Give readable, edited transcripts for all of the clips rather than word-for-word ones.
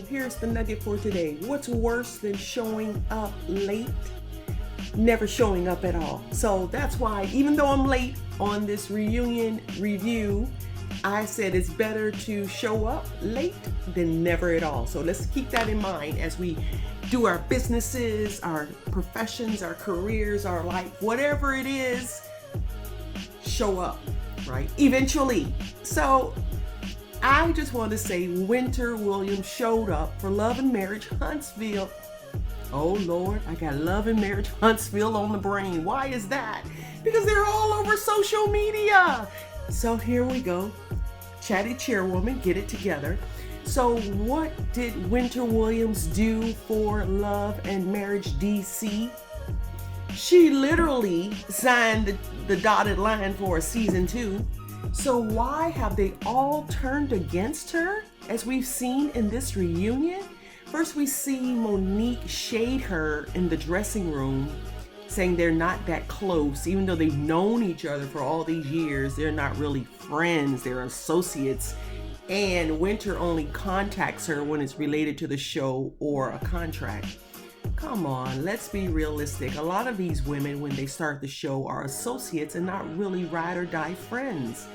here's the nugget for today. What's worse than showing up late? Never showing up at all. So that's why, even though I'm late on this reunion review, I said it's better to show up late than never at all. So let's keep that in mind as we do our businesses, our professions, our careers, our life, whatever it is, show up, right? Eventually. So I just want to say Winter Williams showed up for Love and Marriage Huntsville. Oh Lord, I got Love and Marriage Huntsville on the brain. Why is that? Because they're all over social media. So here we go. Chatty chairwoman, get it together. So what did Winter Williams do for Love and Marriage DC? She literally signed the dotted line for a season 2. So why have they all turned against her, as we've seen in this reunion? First, we see Monique shade her in the dressing room, saying they're not that close. Even though they've known each other for all these years, they're not really friends, they're associates. And Winter only contacts her when it's related to the show or a contract. Come on, let's be realistic. A lot of these women, when they start the show, are associates and not really ride or die friends.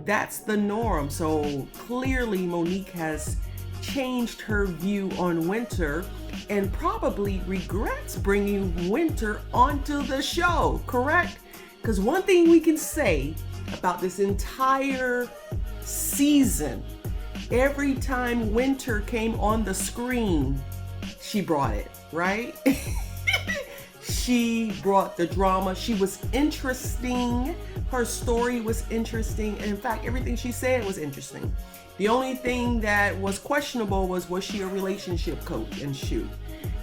That's the norm. So clearly Monique has changed her view on Winter and probably regrets bringing Winter onto the show, correct? Because one thing we can say about this entire season, every time Winter came on the screen, she brought it, right? She brought the drama. She was interesting. Her story was interesting. And in fact, everything she said was interesting. The only thing that was questionable was she a relationship coach? And shoot,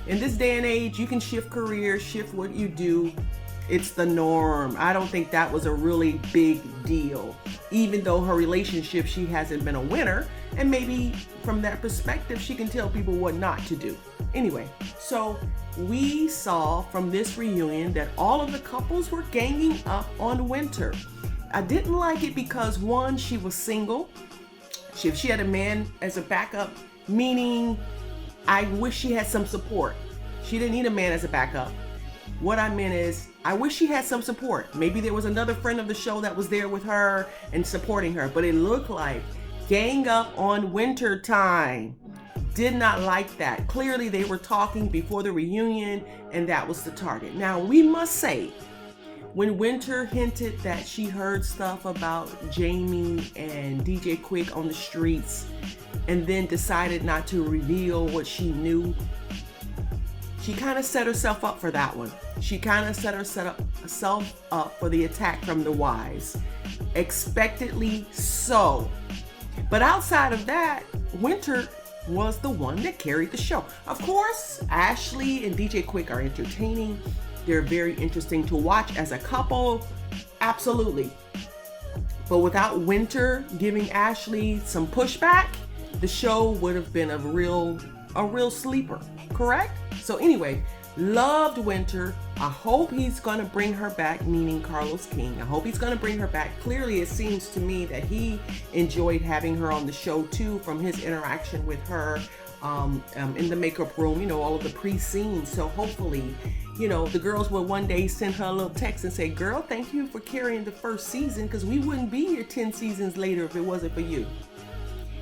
in this day and age, you can shift careers, shift what you do. It's the norm. I don't think that was a really big deal. Even though her relationship, she hasn't been a winner. And maybe from that perspective, she can tell people what not to do. Anyway, so we saw from this reunion that all of the couples were ganging up on Winter. I didn't like it because, one, she was single. If she had a man as a backup, meaning I wish she had some support. She didn't need a man as a backup. What I meant is, I wish she had some support. Maybe there was another friend of the show that was there with her and supporting her, but it looked like gang up on Winter time. Did not like that. Clearly they were talking before the reunion and that was the target. Now we must say, when Winter hinted that she heard stuff about Jamie and DJ Quick on the streets and then decided not to reveal what she knew, she kind of set herself up for that one. She kind of set herself up for the attack from the Wise. Expectedly so. But outside of that, Winter was the one that carried the show. Of course, Ashley and DJ Quick are entertaining. They're very interesting to watch as a couple. Absolutely. But without Winter giving Ashley some pushback, the show would have been a real sleeper, correct? So anyway, loved Winter. I hope he's gonna bring her back, meaning Carlos King. I hope he's gonna bring her back. Clearly, it seems to me that he enjoyed having her on the show too, from his interaction with her in the makeup room, all of the pre-scenes. So hopefully, the girls will one day send her a little text and say, girl, thank you for carrying the first season, because we wouldn't be here 10 seasons later if it wasn't for you.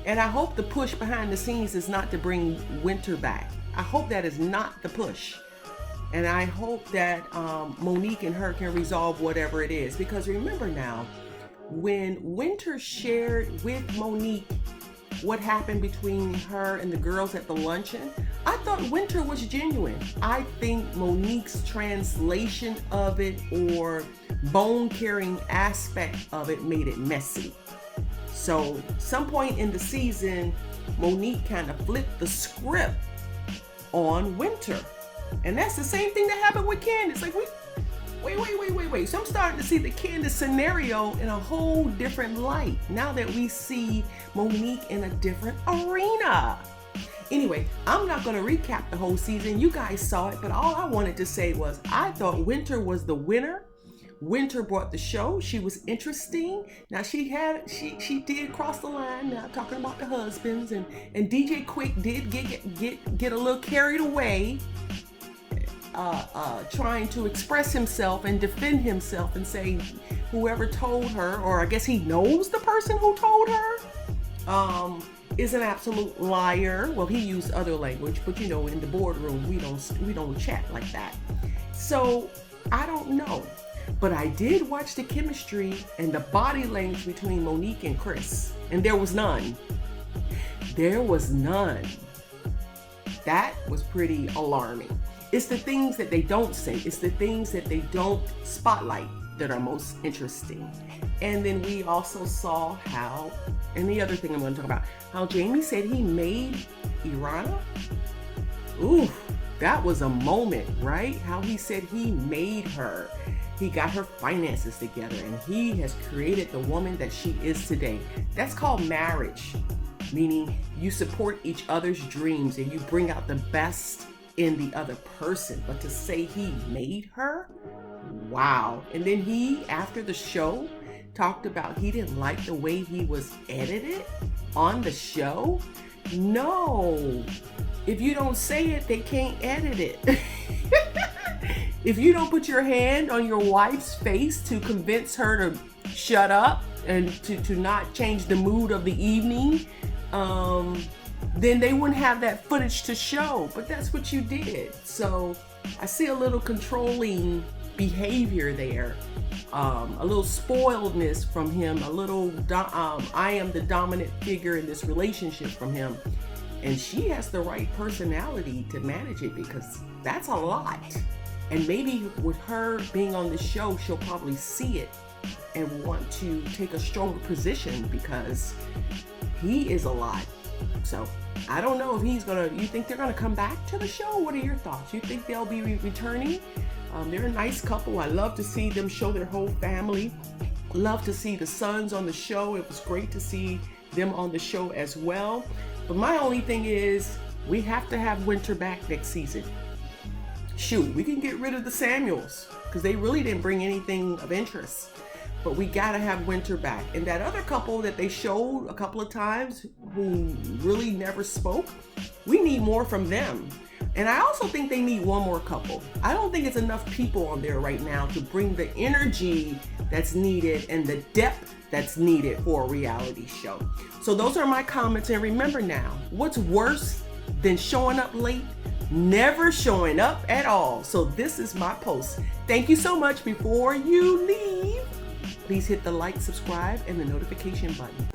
And I hope the push behind the scenes is not to bring Winter back. I hope that is not the push. And I hope that Monique and her can resolve whatever it is. Because remember now, when Winter shared with Monique what happened between her and the girls at the luncheon, I thought Winter was genuine. I think Monique's translation of it or bone-carrying aspect of it made it messy. So some point in the season, Monique kind of flipped the script on Winter. And that's the same thing that happened with Candace. Like, wait. So I'm starting to see the Candace scenario in a whole different light now that we see Monique in a different arena. Anyway, I'm not going to recap the whole season. You guys saw it, but all I wanted to say was I thought Winter was the winner Winter brought the show. She was interesting. Now she did cross the line. Now talking about the husbands, and DJ Quick did get a little carried away, trying to express himself and defend himself and say whoever told her, or I guess he knows the person who told her, is an absolute liar. Well, he used other language, but you know, in the boardroom we don't chat like that. So I don't know, but I did watch the chemistry and the body language between Monique and Chris, and there was none. There was none. That was pretty alarming. It's the things that they don't say. It's the things that they don't spotlight that are most interesting. And then we also saw how, and the other thing I'm going to talk about, how Jamie said he made Irana. Ooh, that was a moment, right? How he said he made her. He got her finances together, and he has created the woman that she is today. That's called marriage, meaning you support each other's dreams and you bring out the best in the other person. But to say he made her, wow. And then he, after the show, talked about he didn't like the way he was edited on the show. No, if you don't say it, they can't edit it. If you don't put your hand on your wife's face to convince her to shut up and to not change the mood of the evening, then they wouldn't have that footage to show. But that's what you did. So I see a little controlling behavior there, a little spoiledness from him, a little I am the dominant figure in this relationship from him. And she has the right personality to manage it, because that's a lot. And maybe with her being on the show, she'll probably see it and want to take a stronger position, because he is a lot. So I don't know if he's gonna, you think they're gonna come back to the show? What are your thoughts? You think they'll be returning? They're a nice couple. I love to see them show their whole family. Love to see the sons on the show. It was great to see them on the show as well. But my only thing is, we have to have Winter back next season. Shoot, we can get rid of the Samuels, because they really didn't bring anything of interest. But we gotta have Winter back. And that other couple that they showed a couple of times who really never spoke, we need more from them. And I also think they need one more couple. I don't think it's enough people on there right now to bring the energy that's needed and the depth that's needed for a reality show. So those are my comments. And remember now, what's worse than showing up late? Never showing up at all. So this is my post. Thank you so much. Before you leave, please hit the like, subscribe, and the notification button.